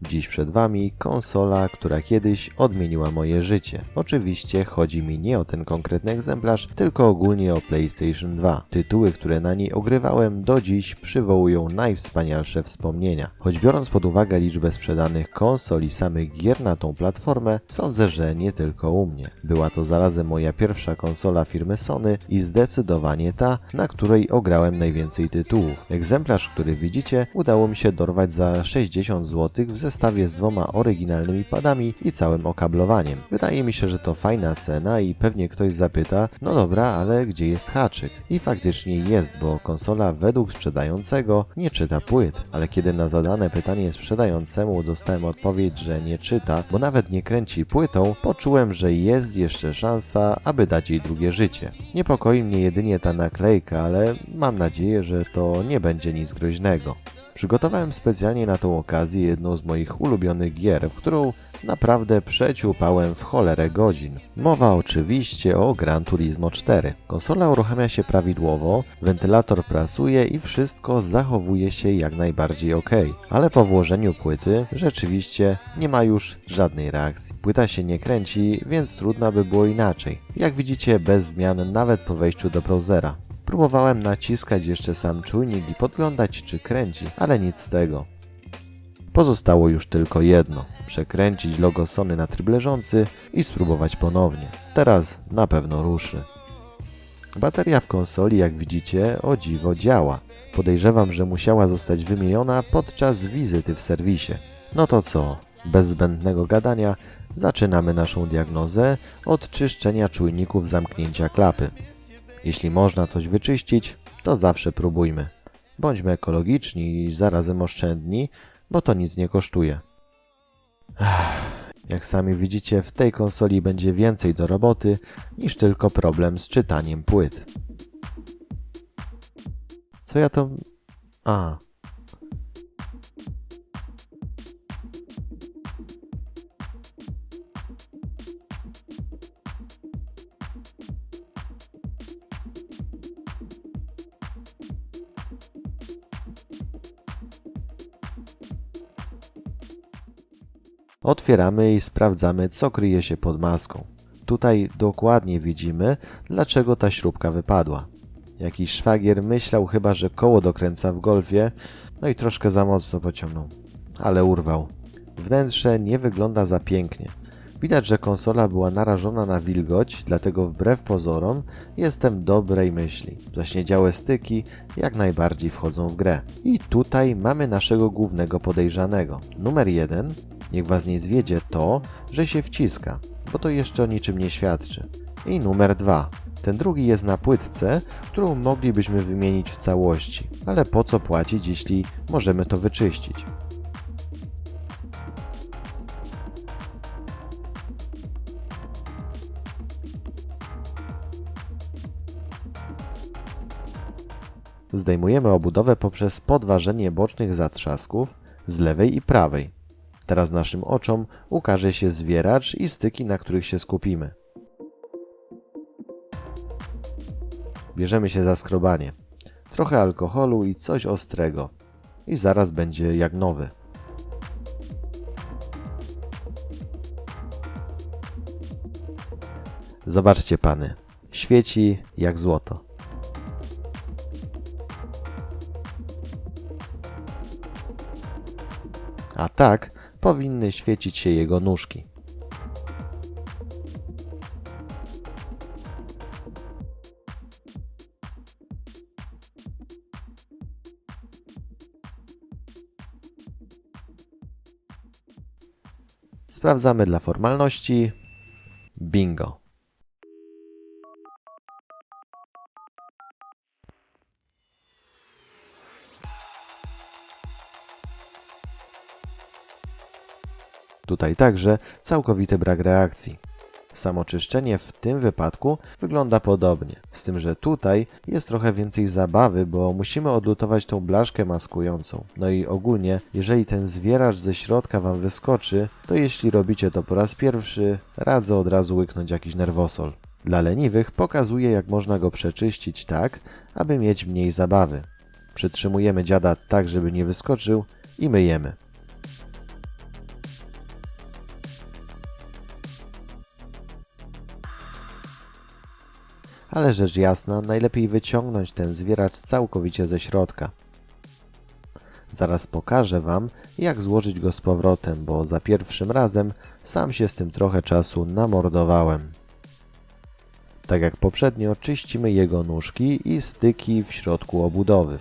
Dziś przed Wami konsola, która kiedyś odmieniła moje życie. Oczywiście chodzi mi nie o ten konkretny egzemplarz, tylko ogólnie o PlayStation 2. Tytuły, które na niej ogrywałem do dziś przywołują najwspanialsze wspomnienia. Choć biorąc pod uwagę liczbę sprzedanych konsol i samych gier na tą platformę, sądzę, że nie tylko u mnie. Była to zarazem moja pierwsza konsola firmy Sony i zdecydowanie ta, na której ograłem najwięcej tytułów. Egzemplarz, który widzicie, udało mi się dorwać za 60 zł w zestawie z dwoma oryginalnymi padami i całym okablowaniem. Wydaje mi się, że to fajna cena i pewnie ktoś zapyta, no dobra, ale gdzie jest haczyk? I faktycznie jest, bo konsola według sprzedającego nie czyta płyt, ale kiedy na zadane pytanie sprzedającemu dostałem odpowiedź, że nie czyta, bo nawet nie kręci płytą, poczułem, że jest jeszcze szansa, aby dać jej drugie życie. Niepokoi mnie jedynie ta naklejka, ale mam nadzieję, że to nie będzie nic groźnego. Przygotowałem specjalnie na tą okazję jedną z moich ulubionych gier, w którą naprawdę przeciupałem w cholerę godzin. Mowa oczywiście o Gran Turismo 4. Konsola uruchamia się prawidłowo, wentylator pracuje i wszystko zachowuje się jak najbardziej ok. Ale po włożeniu płyty rzeczywiście nie ma już żadnej reakcji. Płyta się nie kręci, więc trudno by było inaczej. Jak widzicie, bez zmian nawet po wejściu do browsera. Próbowałem naciskać jeszcze sam czujnik i podglądać, czy kręci, ale nic z tego. Pozostało już tylko jedno. Przekręcić logo Sony na tryb leżący i spróbować ponownie. Teraz na pewno ruszy. Bateria w konsoli, jak widzicie, o dziwo działa. Podejrzewam, że musiała zostać wymieniona podczas wizyty w serwisie. No to co? Bez zbędnego gadania zaczynamy naszą diagnozę od czyszczenia czujników zamknięcia klapy. Jeśli można coś wyczyścić, to zawsze próbujmy. Bądźmy ekologiczni i zarazem oszczędni, bo to nic nie kosztuje. Jak sami widzicie, w tej konsoli będzie więcej do roboty niż tylko problem z czytaniem płyt. Co ja to... Otwieramy i sprawdzamy, co kryje się pod maską. Tutaj dokładnie widzimy, dlaczego ta śrubka wypadła. Jakiś szwagier myślał chyba, że koło dokręca w golfie, no i troszkę za mocno pociągnął, ale urwał. Wnętrze nie wygląda za pięknie. Widać, że konsola była narażona na wilgoć, dlatego wbrew pozorom jestem dobrej myśli. Zaśniedziałe styki jak najbardziej wchodzą w grę. I tutaj mamy naszego głównego podejrzanego. Numer 1. Niech Was nie zwiedzie to, że się wciska, bo to jeszcze o niczym nie świadczy. I numer 2. Ten drugi jest na płytce, którą moglibyśmy wymienić w całości. Ale po co płacić, jeśli możemy to wyczyścić? Zdejmujemy obudowę poprzez podważenie bocznych zatrzasków z lewej i prawej. Teraz naszym oczom ukaże się zwieracz i styki, na których się skupimy. Bierzemy się za skrobanie. Trochę alkoholu i coś ostrego. I zaraz będzie jak nowy. Zobaczcie pany. Świeci jak złoto. A tak powinny świecić się jego nóżki. Sprawdzamy dla formalności. Bingo. Tutaj także całkowity brak reakcji. Samo czyszczenie w tym wypadku wygląda podobnie, z tym, że tutaj jest trochę więcej zabawy, bo musimy odlutować tą blaszkę maskującą. No i ogólnie, jeżeli ten zwieracz ze środka Wam wyskoczy, to jeśli robicie to po raz pierwszy, radzę od razu łyknąć jakiś nerwosol. Dla leniwych pokazuję, jak można go przeczyścić tak, aby mieć mniej zabawy. Przytrzymujemy dziada tak, żeby nie wyskoczył i myjemy. ale rzecz jasna, najlepiej wyciągnąć ten zwieracz całkowicie ze środka. Zaraz pokażę Wam, jak złożyć go z powrotem, bo za pierwszym razem sam się z tym trochę czasu namordowałem. Tak jak poprzednio, czyścimy jego nóżki i styki w środku obudowy.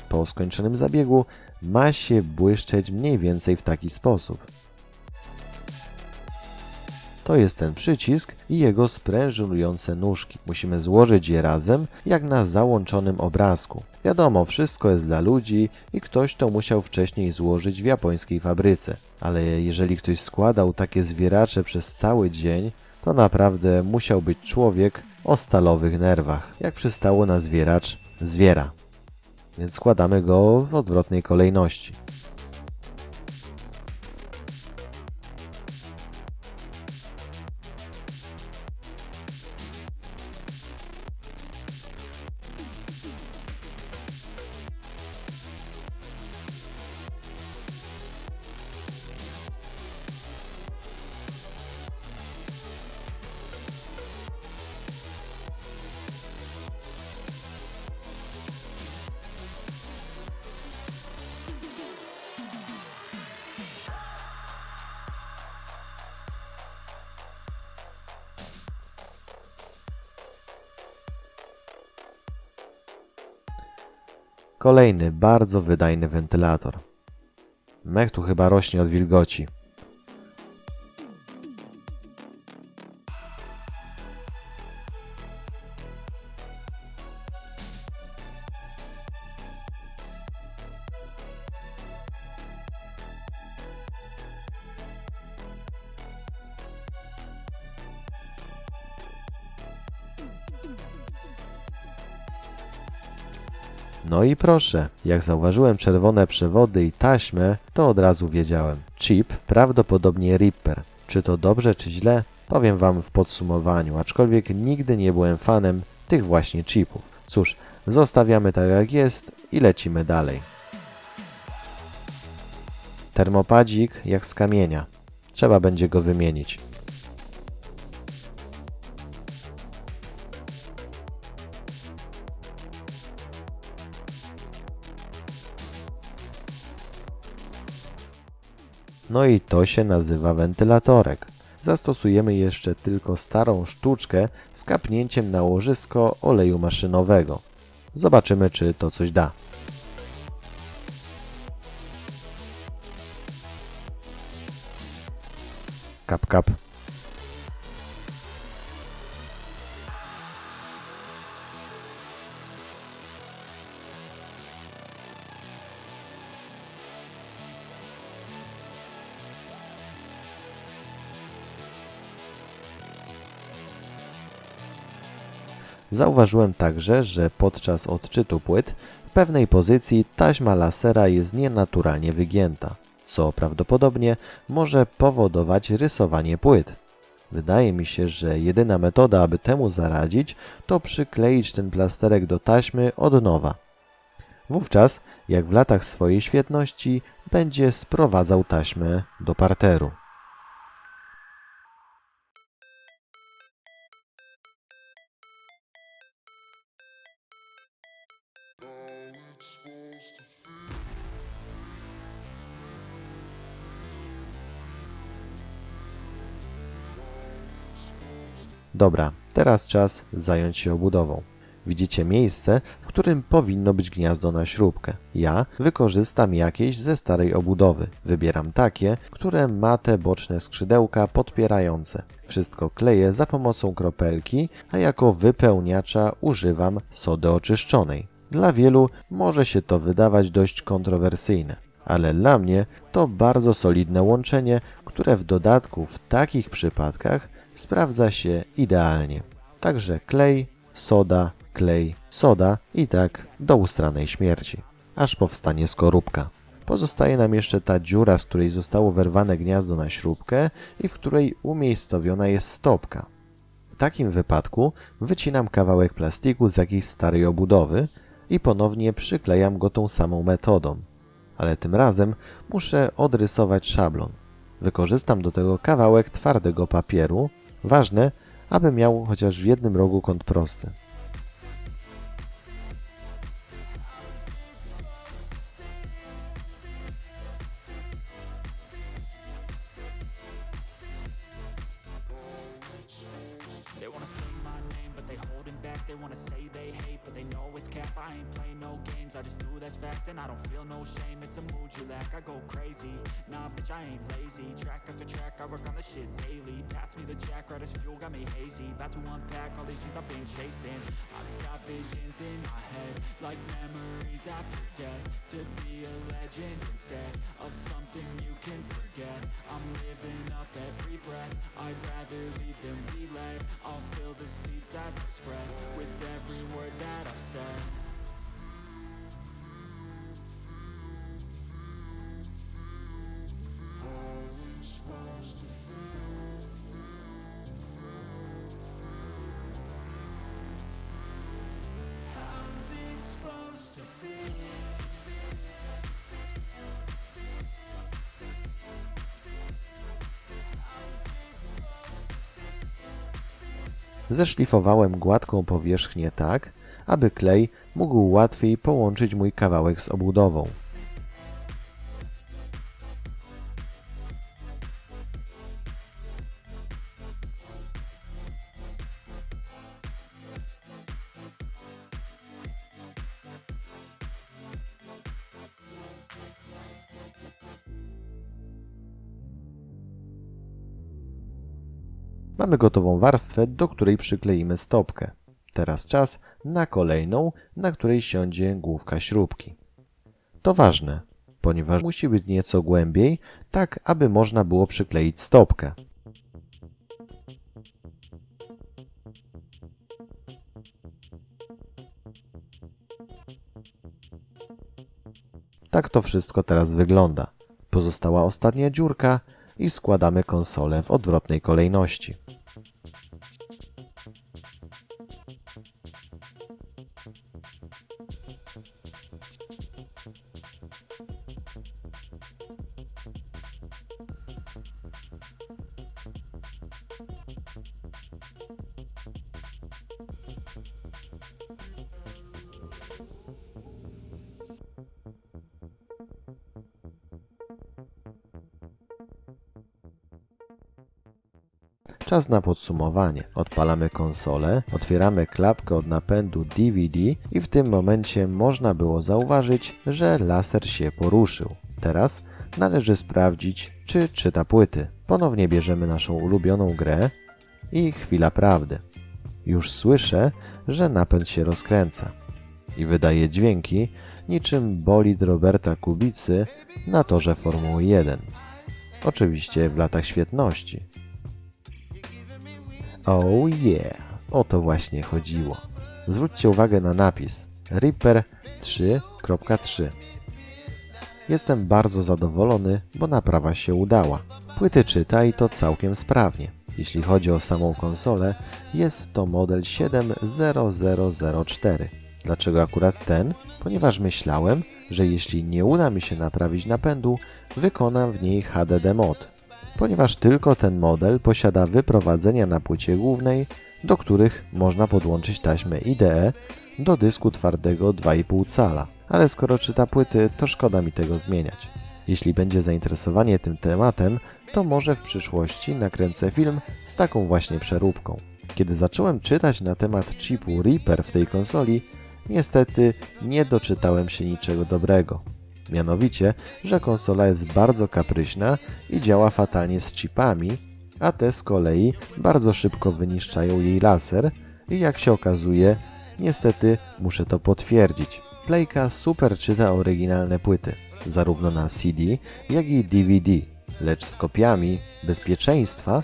Po skończonym zabiegu ma się błyszczeć mniej więcej w taki sposób. To jest ten przycisk i jego sprężynujące nóżki. Musimy złożyć je razem, jak na załączonym obrazku. Wiadomo, wszystko jest dla ludzi i ktoś to musiał wcześniej złożyć w japońskiej fabryce. Ale jeżeli ktoś składał takie zwieracze przez cały dzień, to naprawdę musiał być człowiek o stalowych nerwach. Jak przystało na zwieracz, zwiera. Więc składamy go w odwrotnej kolejności. Kolejny bardzo wydajny wentylator. Mech tu chyba rośnie od wilgoci. No i proszę, jak zauważyłem czerwone przewody i taśmę, to od razu wiedziałem. Chip, prawdopodobnie Ripper. Czy to dobrze, czy źle? Powiem Wam w podsumowaniu, aczkolwiek nigdy nie byłem fanem tych właśnie chipów. Cóż, zostawiamy tak jak jest i lecimy dalej. Termopadzik jak z kamienia. Trzeba będzie go wymienić. No i to się nazywa wentylatorek. Zastosujemy jeszcze tylko starą sztuczkę z kapnięciem na łożysko oleju maszynowego. Zobaczymy, czy to coś da. Kap, kap. Zauważyłem także, że podczas odczytu płyt w pewnej pozycji taśma lasera jest nienaturalnie wygięta, co prawdopodobnie może powodować rysowanie płyt. Wydaje mi się, że jedyna metoda, aby temu zaradzić, to przykleić ten plasterek do taśmy od nowa. Wówczas, jak w latach swojej świetności, będzie sprowadzał taśmę do parteru. Dobra, teraz czas zająć się obudową. Widzicie miejsce, w którym powinno być gniazdo na śrubkę. Ja wykorzystam jakieś ze starej obudowy. Wybieram takie, które ma te boczne skrzydełka podpierające. Wszystko kleję za pomocą kropelki, a jako wypełniacza używam sody oczyszczonej. Dla wielu może się to wydawać dość kontrowersyjne, ale dla mnie to bardzo solidne łączenie, które w dodatku w takich przypadkach sprawdza się idealnie. Także klej, soda i tak do ustranej śmierci, aż powstanie skorupka. Pozostaje nam jeszcze ta dziura, z której zostało wyrwane gniazdo na śrubkę i w której umiejscowiona jest stopka. W takim wypadku wycinam kawałek plastiku z jakiejś starej obudowy i ponownie przyklejam go tą samą metodą. Ale tym razem muszę odrysować szablon. Wykorzystam do tego kawałek twardego papieru. Ważne, aby miał chociaż w jednym rogu kąt prosty. They wanna say my name, but they holding back. They wanna say they hate, but they know it's cap. I ain't play no games, I just do that's fact. And I don't feel no shame, it's a mood you lack. I go crazy, nah bitch I ain't lazy. Track after track, I work on the shit daily. Pass me the jack, right as fuel, got me hazy. About to unpack all these shit I've been chasing. I've got visions in my head, like memories after death. To be a legend instead of something you can forget. I'm living up every breath, I'd rather lead than be led. I'll fill the seats as I spread, with every word that I've said. How's it supposed to feel? How's it supposed to feel? Zeszlifowałem gładką powierzchnię tak, aby klej mógł łatwiej połączyć mój kawałek z obudową. Mamy gotową warstwę, do której przykleimy stopkę. Teraz czas na kolejną, na której siądzie główka śrubki. To ważne, ponieważ musi być nieco głębiej, tak aby można było przykleić stopkę. Tak to wszystko teraz wygląda. Pozostała ostatnia dziurka i składamy konsolę w odwrotnej kolejności. Czas na podsumowanie. Odpalamy konsolę, otwieramy klapkę od napędu DVD i w tym momencie można było zauważyć, że laser się poruszył. Teraz należy sprawdzić, czy czyta płyty. Ponownie bierzemy naszą ulubioną grę i chwila prawdy. Już słyszę, że napęd się rozkręca i wydaje dźwięki niczym bolid Roberta Kubicy na torze Formuły 1. Oczywiście w latach świetności. Oh yeah, o to właśnie chodziło. Zwróćcie uwagę na napis Reaper 3.3. Jestem bardzo zadowolony, bo naprawa się udała. Płyty czyta i to całkiem sprawnie. Jeśli chodzi o samą konsolę, jest to model 70004. Dlaczego akurat ten? Ponieważ myślałem, że jeśli nie uda mi się naprawić napędu, wykonam w niej HDD mod. Ponieważ tylko ten model posiada wyprowadzenia na płycie głównej, do których można podłączyć taśmę IDE do dysku twardego 2,5 cala. Ale skoro czyta płyty, to szkoda mi tego zmieniać. Jeśli będzie zainteresowanie tym tematem, to może w przyszłości nakręcę film z taką właśnie przeróbką. Kiedy zacząłem czytać na temat chipu Reaper w tej konsoli, niestety nie doczytałem się niczego dobrego. Mianowicie, że konsola jest bardzo kapryśna i działa fatalnie z chipami, a te z kolei bardzo szybko wyniszczają jej laser i jak się okazuje, niestety muszę to potwierdzić. Playka super czyta oryginalne płyty, zarówno na CD, jak i DVD, lecz z kopiami bezpieczeństwa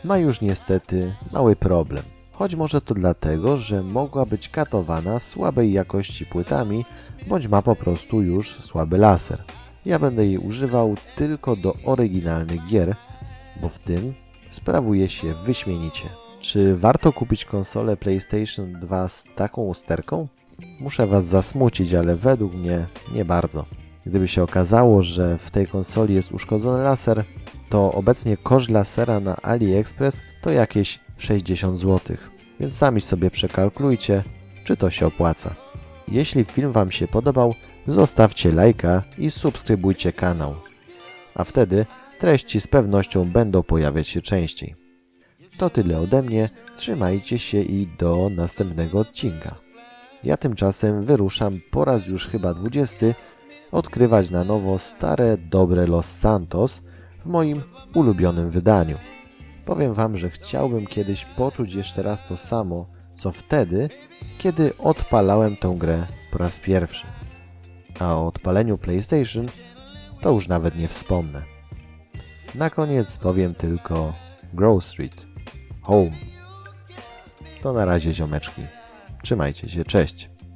ma już niestety mały problem. Choć może to dlatego, że mogła być katowana słabej jakości płytami, bądź ma po prostu już słaby laser. Ja będę jej używał tylko do oryginalnych gier, bo w tym sprawuje się wyśmienicie. Czy warto kupić konsolę PlayStation 2 z taką usterką? Muszę Was zasmucić, ale według mnie nie bardzo. Gdyby się okazało, że w tej konsoli jest uszkodzony laser, to obecnie koszt lasera na AliExpress to jakieś 60 zł. Więc sami sobie przekalkulujcie, czy to się opłaca. Jeśli film Wam się podobał, zostawcie lajka i subskrybujcie kanał. A wtedy treści z pewnością będą pojawiać się częściej. To tyle ode mnie, trzymajcie się i do następnego odcinka. Ja tymczasem wyruszam po raz już chyba 20 odkrywać na nowo stare, dobre Los Santos w moim ulubionym wydaniu. Powiem Wam, że chciałbym kiedyś poczuć jeszcze raz to samo, co wtedy, kiedy odpalałem tę grę po raz pierwszy. A o odpaleniu PlayStation to już nawet nie wspomnę. Na koniec powiem tylko Grove Street, Home. To na razie, ziomeczki. Trzymajcie się, cześć.